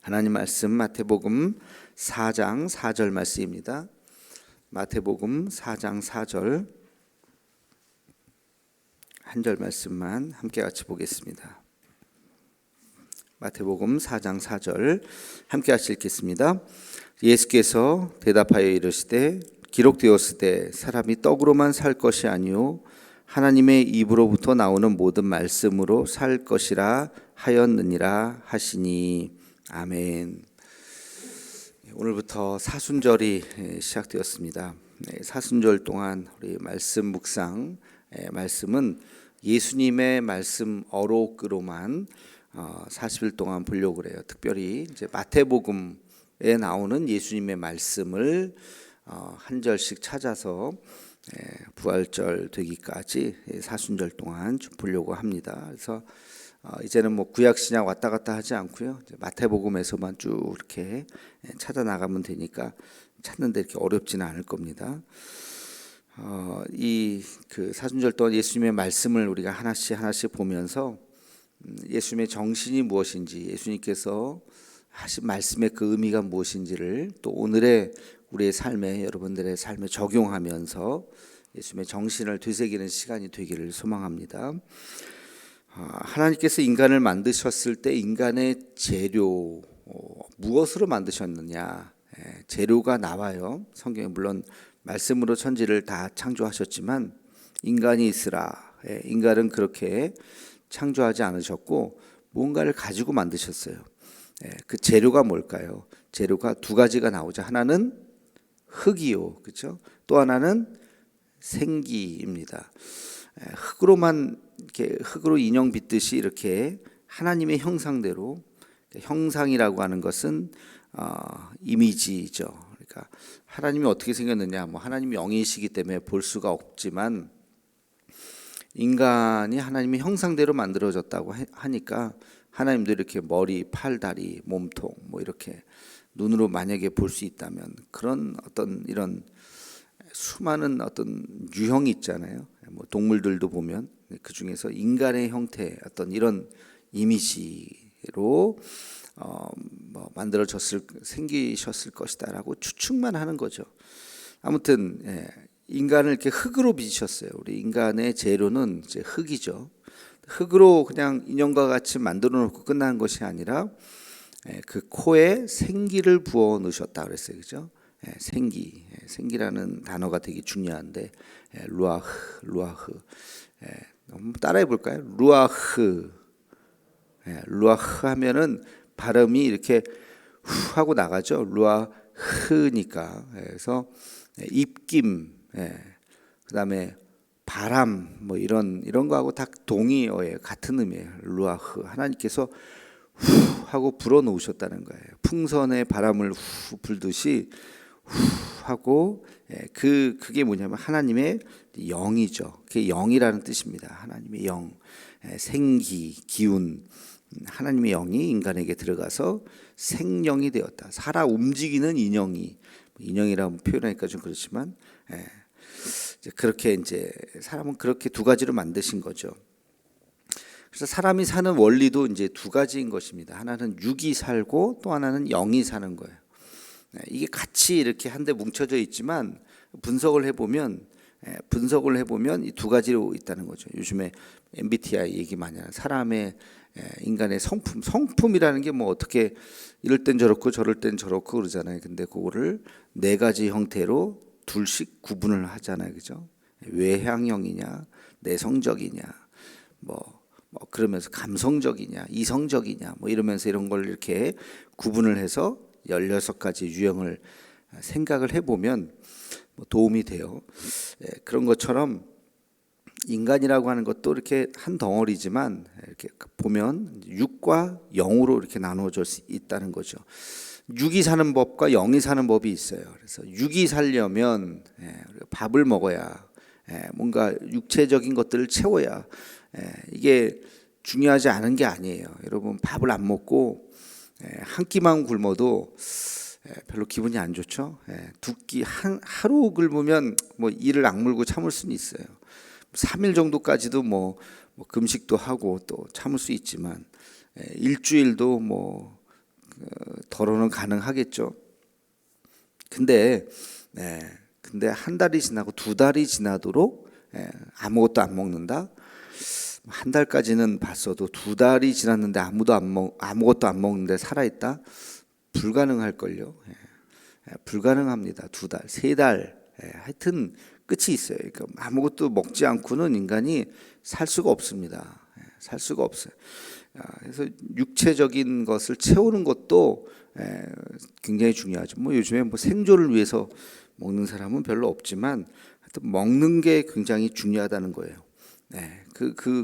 하나님 말씀 마태복음 4장 4절 말씀입니다. 마태복음 4장 4절 한 절 말씀만 함께 같이 보겠습니다. 마태복음 4장 4절 함께 같이 읽겠습니다. 예수께서 대답하여 이르시되 기록되었으되 사람이 떡으로만 살 것이 아니요 하나님의 입으로부터 나오는 모든 말씀으로 살 것이라 하였느니라 하시니. 아멘. 오늘부터 사순절이 시작되었습니다. 사순절 동안 우리 말씀 묵상, 말씀은 예수님의 말씀 어록으로만 40일 동안 보려고 그래요. 특별히 이제 마태복음에 나오는 예수님의 말씀을 한 절씩 찾아서 부활절 되기까지 사순절 동안 좀 보려고 합니다. 그래서 이제는 뭐 구약 신약 왔다 갔다 하지 않고요. 마태복음에서만 쭉 이렇게 찾아 나가면 되니까 찾는데 이렇게 어렵지는 않을 겁니다. 이 그 사순절 동안 예수님의 말씀을 우리가 하나씩 보면서 예수님의 정신이 무엇인지, 예수님께서 하신 말씀의 그 의미가 무엇인지를 또 오늘의 우리의 삶에, 여러분들의 삶에 적용하면서 예수님의 정신을 되새기는 시간이 되기를 소망합니다. 하나님께서 인간을 만드셨을 때 인간의 재료, 무엇으로 만드셨느냐, 재료가 나와요. 성경에 물론 말씀으로 천지를 다 창조하셨지만 인간이 있으라, 인간은 그렇게 창조하지 않으셨고 뭔가를 가지고 만드셨어요. 그 재료가 뭘까요? 재료가 두 가지가 나오죠. 하나는 흙이요, 그렇죠? 또 하나는 생기입니다. 흙으로만 이렇게 흙으로 인형 빚듯이 이렇게 하나님의 형상대로, 형상이라고 하는 것은 이미지죠. 그러니까 하나님이 어떻게 생겼느냐, 뭐 하나님이 영이시기 때문에 볼 수가 없지만 인간이 하나님의 형상대로 만들어졌다고 하니까 하나님도 이렇게 머리, 팔, 다리, 몸통 뭐 이렇게 눈으로 만약에 볼 수 있다면 그런 어떤 이런 수많은 어떤 유형이 있잖아요. 뭐 동물들도 보면 그 중에서 인간의 형태, 어떤 이런 이미지로 뭐 만들어졌을, 생기셨을 것이다라고 추측만 하는 거죠. 아무튼 인간을 이렇게 흙으로 빚으셨어요. 우리 인간의 재료는 이제 흙이죠. 흙으로 그냥 인형과 같이 만들어 놓고 끝나는 것이 아니라 그 코에 생기를 부어 넣으셨다 그랬어요, 그죠? 생기, 생기라는 단어가 되게 중요한데 루아흐, 한번 따라해 볼까요? 루아흐, 루아흐 하면은 발음이 이렇게 후 하고 나가죠. 루아흐니까. 그래서 입김, 그다음에 바람, 뭐 이런 거하고 다 동의어예요. 같은 의미예요. 루아흐. 하나님께서 후 하고 불어 놓으셨다는 거예요. 풍선에 바람을 후 불듯이 후 하고, 그게 뭐냐면 하나님의 영이죠. 그게 영이라는 뜻입니다. 하나님의 영, 생기, 기운, 하나님의 영이 인간에게 들어가서 생명이 되었다. 살아 움직이는 인형이라고 표현하니까 좀 그렇지만, 그렇게 이제 사람은 그렇게 두 가지로 만드신 거죠. 그래서 사람이 사는 원리도 이제 두 가지인 것입니다. 하나는 육이 살고 또 하나는 영이 사는 거예요. 이게 같이 이렇게 한데 뭉쳐져 있지만 분석을 해보면 이 두 가지로 있다는 거죠. 요즘에 MBTI 얘기 많이 하는 사람의, 인간의 성품이라는 게 뭐 어떻게 이럴 땐 저렇고 저럴 땐 저렇고 그러잖아요. 근데 그거를 네 가지 형태로 둘씩 구분을 하잖아요, 그죠? 외향형이냐, 내성적이냐, 뭐 그러면서 감성적이냐, 이성적이냐, 뭐 이러면서 이런 걸 이렇게 구분을 해서 16가지 유형을 생각을 해보면 뭐 도움이 돼요. 그런 것처럼 인간이라고 하는 것도 이렇게 한 덩어리지만 이렇게 보면 육과 영으로 이렇게 나누어져 있다는 거죠. 육이 사는 법과 영이 사는 법이 있어요. 그래서 육이 살려면 밥을 먹어야, 뭔가 육체적인 것들을 채워야, 이게 중요하지 않은 게 아니에요. 여러분, 밥을 안 먹고 한 끼만 굶어도 별로 기분이 안 좋죠. 두 끼 하루 굶으면 뭐 이를 악물고 참을 수는 있어요. 3일 정도까지도 뭐 금식도 하고 또 참을 수 있지만 일주일도 뭐 더러는 가능하겠죠. 근데 한 달이 지나고 두 달이 지나도록 아무것도 안 먹는다. 한 달까지는 봤어도 두 달이 지났는데 아무것도 안 먹는데 살아있다. 불가능할걸요. 불가능합니다. 두 달, 세 달, 하여튼 끝이 있어요. 그러니까 아무것도 먹지 않고는 인간이 살 수가 없습니다. 살 수가 없어요. 그래서 육체적인 것을 채우는 것도 굉장히 중요하죠. 뭐 요즘에 뭐 생존을 위해서 먹는 사람은 별로 없지만 하여튼 먹는 게 굉장히 중요하다는 거예요.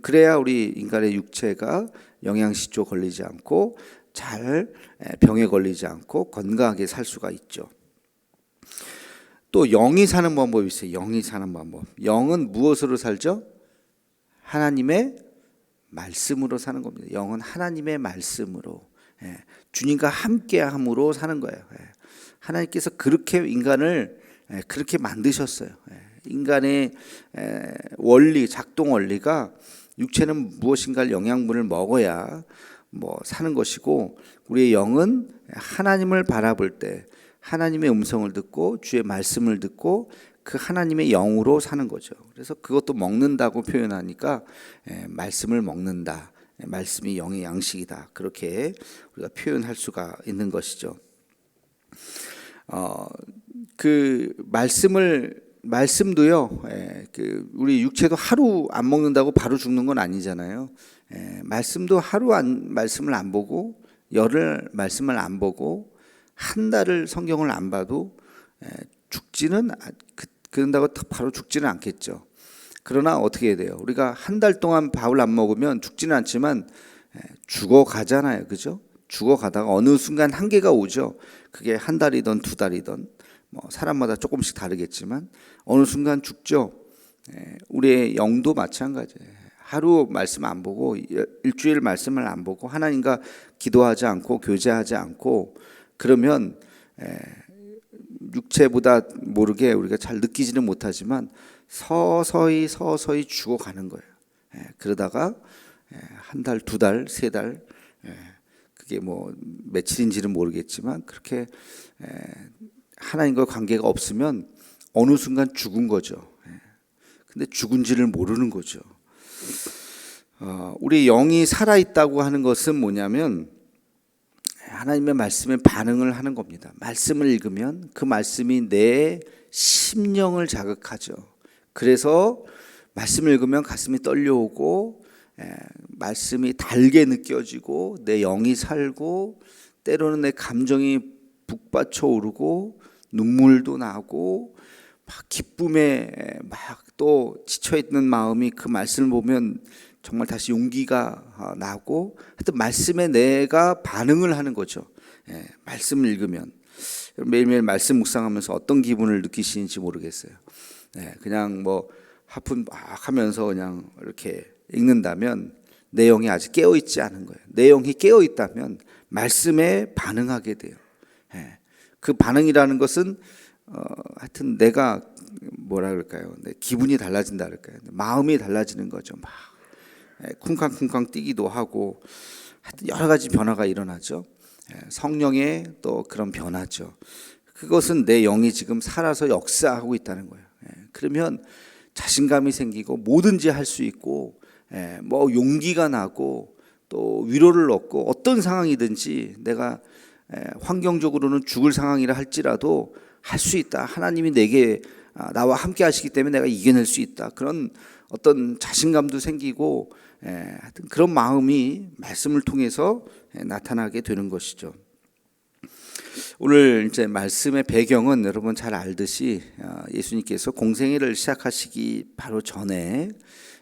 그래야 우리 인간의 육체가 영양실조 걸리지 않고 잘 병에 걸리지 않고 건강하게 살 수가 있죠. 또 영이 사는 방법이 있어요. 영이 사는 방법. 영은 무엇으로 살죠? 하나님의 말씀으로 사는 겁니다. 영은 하나님의 말씀으로, 주님과 함께함으로 사는 거예요. 하나님께서 그렇게 인간을 그렇게 만드셨어요. 인간의 원리, 작동 원리가 육체는 무엇인가 영양분을 먹어야 뭐 사는 것이고, 우리의 영은 하나님을 바라볼 때 하나님의 음성을 듣고 주의 말씀을 듣고 그 하나님의 영으로 사는 거죠. 그래서 그것도 먹는다고 표현하니까 말씀을 먹는다, 말씀이 영의 양식이다, 그렇게 우리가 표현할 수가 있는 것이죠. 그 말씀도요. 우리 육체도 하루 안 먹는다고 바로 죽는 건 아니잖아요. 말씀도 말씀을 안 보고 열흘 말씀을 안 보고 한 달을 성경을 안 봐도 죽지는 그런다고 바로 죽지는 않겠죠. 그러나 어떻게 해야 돼요? 우리가 한 달 동안 밥을 안 먹으면 죽지는 않지만 죽어가잖아요, 그죠? 죽어가다가 어느 순간 한계가 오죠. 그게 한 달이든 두 달이든 뭐 사람마다 조금씩 다르겠지만 어느 순간 죽죠. 우리의 영도 마찬가지예요. 하루 말씀 안 보고 일주일 말씀을 안 보고 하나님과 기도하지 않고 교제하지 않고 그러면 육체보다 모르게 우리가 잘 느끼지는 못하지만 서서히 죽어가는 거예요. 그러다가 한 달, 두 달, 세 달, 그게 뭐 며칠인지는 모르겠지만 그렇게 하나님과 관계가 없으면 어느 순간 죽은 거죠. 근데 죽은지를 모르는 거죠. 우리 영이 살아있다고 하는 것은 뭐냐면 하나님의 말씀에 반응을 하는 겁니다. 말씀을 읽으면 그 말씀이 내 심령을 자극하죠. 그래서 말씀을 읽으면 가슴이 떨려오고 말씀이 달게 느껴지고 내 영이 살고 때로는 내 감정이 북받쳐 오르고 눈물도 나고 막 기쁨에 막 또 지쳐있는 마음이 그 말씀을 보면 정말 다시 용기가 나고 하여튼 말씀에 내가 반응을 하는 거죠. 말씀을 읽으면 매일매일 말씀 묵상하면서 어떤 기분을 느끼시는지 모르겠어요. 그냥 뭐 하품 막 하면서 그냥 이렇게 읽는다면 내 영이 아직 깨어있지 않은 거예요. 내 영이 깨어있다면 말씀에 반응하게 돼요. 그 반응이라는 것은 하여튼 내가 뭐라 그럴까요? 내 기분이 달라진다 그럴까요? 마음이 달라지는 거죠. 막 쿵쾅쿵쾅 뛰기도 하고 하여튼 여러 가지 변화가 일어나죠. 성령의 또 그런 변화죠. 그것은 내 영이 지금 살아서 역사하고 있다는 거예요. 그러면 자신감이 생기고 뭐든지 할 수 있고 뭐 용기가 나고 또 위로를 얻고 어떤 상황이든지 내가 환경적으로는 죽을 상황이라 할지라도 할 수 있다. 하나님이 내게 나와 함께 하시기 때문에 내가 이겨낼 수 있다. 그런 어떤 자신감도 생기고 하여튼 그런 마음이 말씀을 통해서 나타나게 되는 것이죠. 오늘 이제 말씀의 배경은 여러분 잘 알듯이 예수님께서 공생애를 시작하시기 바로 전에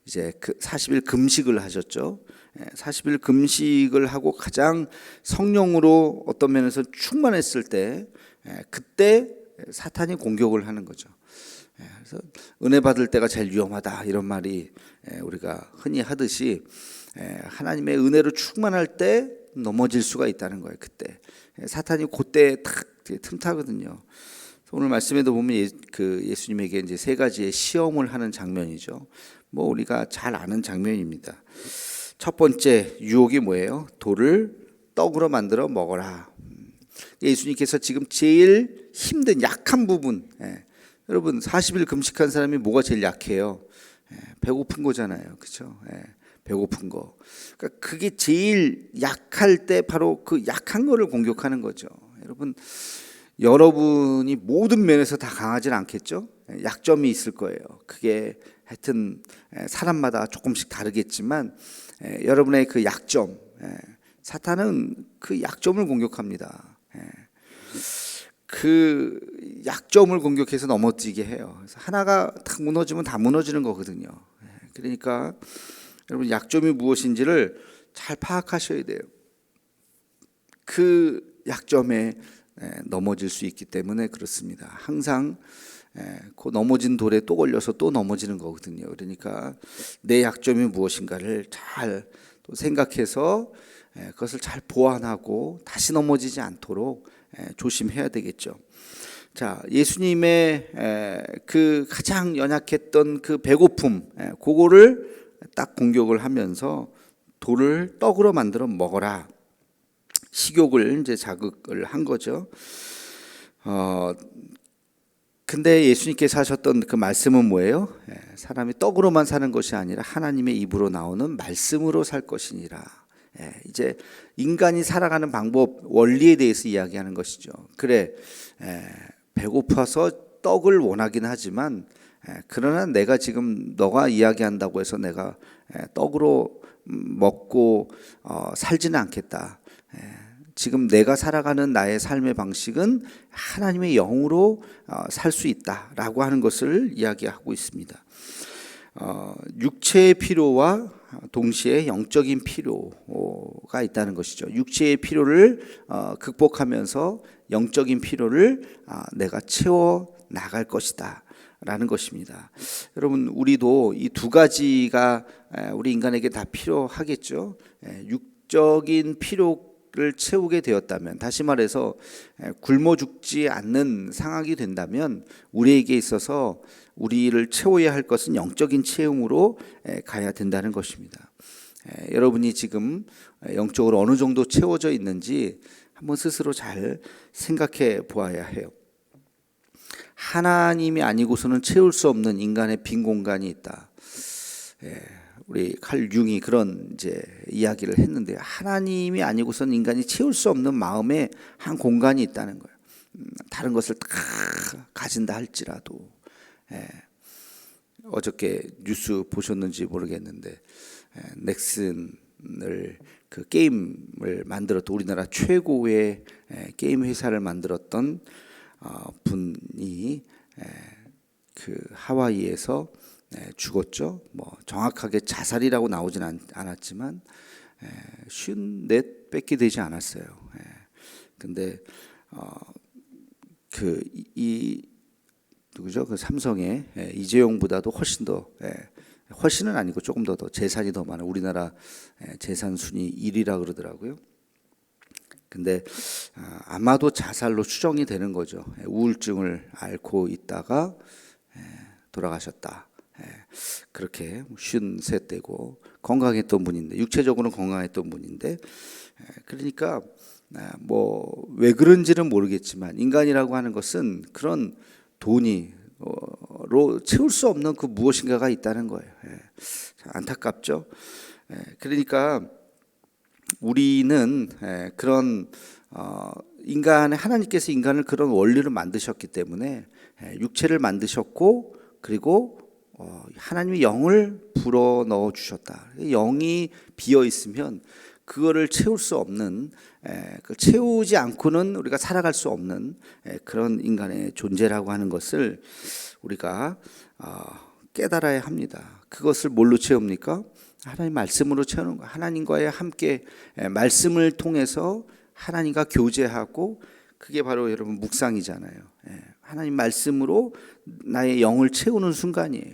이제 그 40일 금식을 하셨죠. 40일 금식을 하고 가장 성령으로 어떤 면에서 충만했을 때 그때 사탄이 공격을 하는 거죠. 그래서 은혜 받을 때가 제일 위험하다 이런 말이 우리가 흔히 하듯이 하나님의 은혜로 충만할 때 넘어질 수가 있다는 거예요. 그때 사탄이 그때 탁 틈타거든요. 오늘 말씀에도 보면 예수님에게 이제 세 가지의 시험을 하는 장면이죠. 뭐 우리가 잘 아는 장면입니다. 첫 번째 유혹이 뭐예요? 돌을 떡으로 만들어 먹어라. 예수님께서 지금 제일 힘든 약한 부분, 여러분 40일 금식한 사람이 뭐가 제일 약해요? 배고픈 거잖아요, 그렇죠? 배고픈 거. 그러니까 그게 제일 약할 때 바로 그 약한 거를 공격하는 거죠. 여러분, 여러분이 모든 면에서 다 강하진 않겠죠? 약점이 있을 거예요. 그게 하여튼 사람마다 조금씩 다르겠지만 여러분의 그 약점, 사탄은 그 약점을 공격합니다. 그 약점을 공격해서 넘어지게 해요. 그래서 하나가 딱 무너지면 다 무너지는 거거든요. 그러니까 여러분, 약점이 무엇인지를 잘 파악하셔야 돼요. 그 약점에 넘어질 수 있기 때문에 그렇습니다. 항상 그 넘어진 돌에 또 걸려서 또 넘어지는 거거든요. 그러니까 내 약점이 무엇인가를 잘 또 생각해서 그것을 잘 보완하고 다시 넘어지지 않도록 조심해야 되겠죠. 자, 예수님의 그 가장 연약했던 그 배고픔, 그거를 딱 공격을 하면서 돌을 떡으로 만들어 먹어라. 식욕을 이제 자극을 한 거죠. 근데 예수님께서 하셨던 그 말씀은 뭐예요? 사람이 떡으로만 사는 것이 아니라 하나님의 입으로 나오는 말씀으로 살 것이니라. 이제 인간이 살아가는 방법, 원리에 대해서 이야기하는 것이죠. 그래, 배고파서 떡을 원하긴 하지만 그러나 내가 지금 너가 이야기한다고 해서 내가 떡으로 먹고 살지는 않겠다. 지금 내가 살아가는 나의 삶의 방식은 하나님의 영으로 살 수 있다라고 하는 것을 이야기하고 있습니다. 육체의 필요와 동시에 영적인 필요가 있다는 것이죠. 육체의 필요를 극복하면서 영적인 필요를 내가 채워 나갈 것이다 라는 것입니다. 여러분, 우리도 이 두 가지가 우리 인간에게 다 필요하겠죠. 육적인 필요를 채우게 되었다면, 다시 말해서 굶어 죽지 않는 상황이 된다면 우리에게 있어서 우리를 채워야 할 것은 영적인 체험으로 가야 된다는 것입니다. 여러분이 지금 영적으로 어느 정도 채워져 있는지 한번 스스로 잘 생각해 보아야 해요. 하나님이 아니고서는 채울 수 없는 인간의 빈 공간이 있다. 우리 칼 융이 그런 이제 이야기를 했는데, 하나님이 아니고서는 인간이 채울 수 없는 마음의 한 공간이 있다는 거예요. 다른 것을 다 가진다 할지라도. 어저께 뉴스 보셨는지 모르겠는데 넥슨을 그 게임을 만들었던, 우리나라 최고의 게임 회사를 만들었던 분이 그 하와이에서 죽었죠. 뭐 정확하게 자살이라고 나오진 않았지만 54밖에 되지 않았어요. 근데 이 누구죠? 그 삼성의 이재용보다도 훨씬은 아니고 조금 더 재산이 더 많은, 우리나라 재산 순위 1위라 그러더라고요. 근데 아마도 자살로 추정이 되는 거죠. 우울증을 앓고 있다가 돌아가셨다. 그렇게 53대고 건강했던 분인데, 육체적으로는 건강했던 분인데, 그러니까 뭐 왜 그런지는 모르겠지만 인간이라고 하는 것은 그런 돈이로 채울 수 없는 그 무엇인가가 있다는 거예요. 안타깝죠. 그러니까 우리는 그런 하나님께서 인간을 그런 원리로 만드셨기 때문에 육체를 만드셨고, 그리고 하나님의 영을 불어 넣어 주셨다. 영이 비어 있으면 그거를 채울 수 없는, 채우지 않고는 우리가 살아갈 수 없는 그런 인간의 존재라고 하는 것을 우리가 깨달아야 합니다. 그것을 뭘로 채웁니까? 하나님 말씀으로 채우는 거예요. 하나님과의 함께 말씀을 통해서 하나님과 교제하고, 그게 바로 여러분 묵상이잖아요. 하나님 말씀으로 나의 영을 채우는 순간이에요.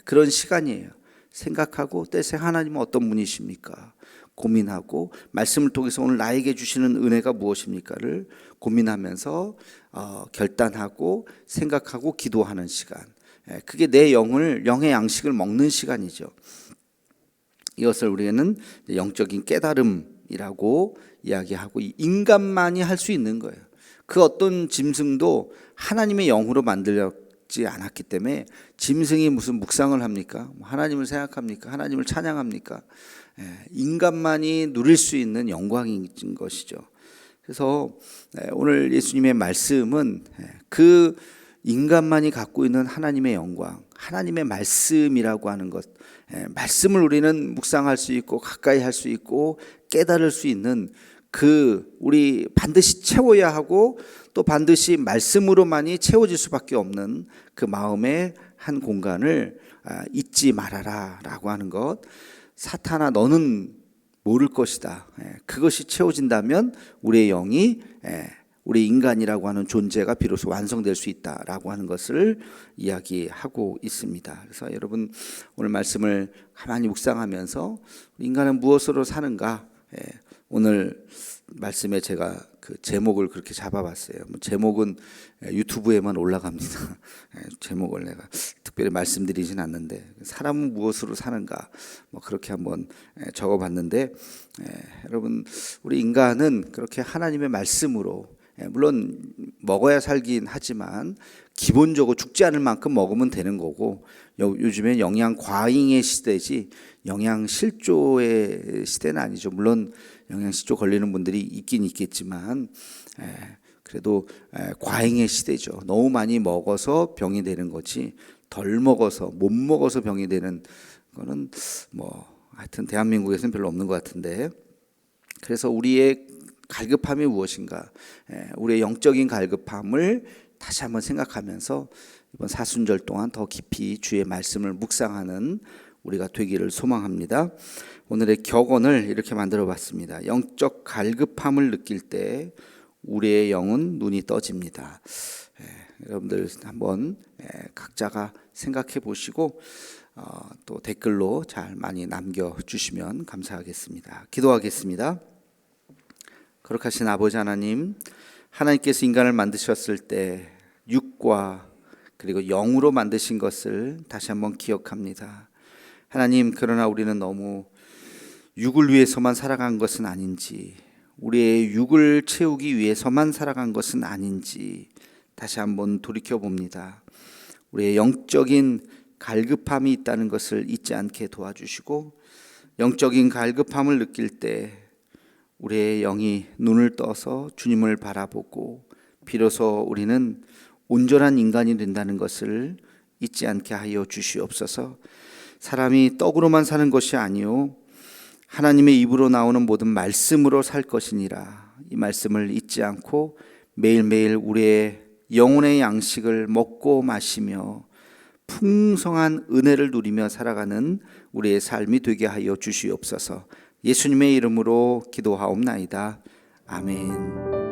그런 시간이에요. 생각하고 때새 하나님은 어떤 분이십니까? 고민하고, 말씀을 통해서 오늘 나에게 주시는 은혜가 무엇입니까를 고민하면서 결단하고 생각하고 기도하는 시간. 그게 내 영의 양식을 먹는 시간이죠. 이것을 우리는 영적인 깨달음 말씀이라고 이야기하고 인간만이 할 수 있는 거예요. 그 어떤 짐승도 하나님의 영으로 만들지 않았기 때문에 짐승이 무슨 묵상을 합니까? 하나님을 생각합니까? 하나님을 찬양합니까? 인간만이 누릴 수 있는 영광인 것이죠. 그래서 오늘 예수님의 말씀은 그 인간만이 갖고 있는 하나님의 영광, 하나님의 말씀이라고 하는 것, 말씀을 우리는 묵상할 수 있고 가까이 할 수 있고 깨달을 수 있는 그 우리 반드시 채워야 하고 또 반드시 말씀으로만이 채워질 수밖에 없는 그 마음의 한 공간을 잊지 말아라 라고 하는 것. 사탄아 너는 모를 것이다. 그것이 채워진다면 우리의 영이 우리 인간이라고 하는 존재가 비로소 완성될 수 있다라고 하는 것을 이야기하고 있습니다. 그래서 여러분 오늘 말씀을 가만히 묵상하면서 인간은 무엇으로 사는가? 오늘 말씀에 제가 그 제목을 그렇게 잡아봤어요. 제목은 유튜브에만 올라갑니다. 제목을 내가 특별히 말씀드리진 않는데 사람은 무엇으로 사는가 그렇게 한번 적어봤는데 여러분 우리 인간은 그렇게 하나님의 말씀으로 물론 먹어야 살긴 하지만 기본적으로 죽지 않을 만큼 먹으면 되는 거고 요즘엔 영양 과잉의 시대지 영양 실조의 시대는 아니죠. 물론 영양 실조 걸리는 분들이 있긴 있겠지만 그래도 과잉의 시대죠. 너무 많이 먹어서 병이 되는 거지 덜 먹어서 못 먹어서 병이 되는 거는 하여튼 대한민국에서는 별로 없는 것 같은데 그래서 우리의 갈급함이 무엇인가? 우리의 영적인 갈급함을 다시 한번 생각하면서 이번 사순절 동안 더 깊이 주의 말씀을 묵상하는 우리가 되기를 소망합니다. 오늘의 격언을 이렇게 만들어 봤습니다. 영적 갈급함을 느낄 때 우리의 영은 눈이 떠집니다. 여러분들 한번 각자가 생각해 보시고 또 댓글로 잘 많이 남겨주시면 감사하겠습니다. 기도하겠습니다. 거룩하신 아버지 하나님, 하나님께서 인간을 만드셨을 때 육과 그리고 영으로 만드신 것을 다시 한번 기억합니다. 하나님, 그러나 우리는 너무 육을 위해서만 살아간 것은 아닌지, 우리의 육을 채우기 위해서만 살아간 것은 아닌지 다시 한번 돌이켜 봅니다. 우리의 영적인 갈급함이 있다는 것을 잊지 않게 도와주시고 영적인 갈급함을 느낄 때 우리의 영이 눈을 떠서 주님을 바라보고 비로소 우리는 온전한 인간이 된다는 것을 잊지 않게 하여 주시옵소서. 사람이 떡으로만 사는 것이 아니요 하나님의 입으로 나오는 모든 말씀으로 살 것이니라. 이 말씀을 잊지 않고 매일매일 우리의 영혼의 양식을 먹고 마시며 풍성한 은혜를 누리며 살아가는 우리의 삶이 되게 하여 주시옵소서. 예수님의 이름으로 기도하옵나이다. 아멘.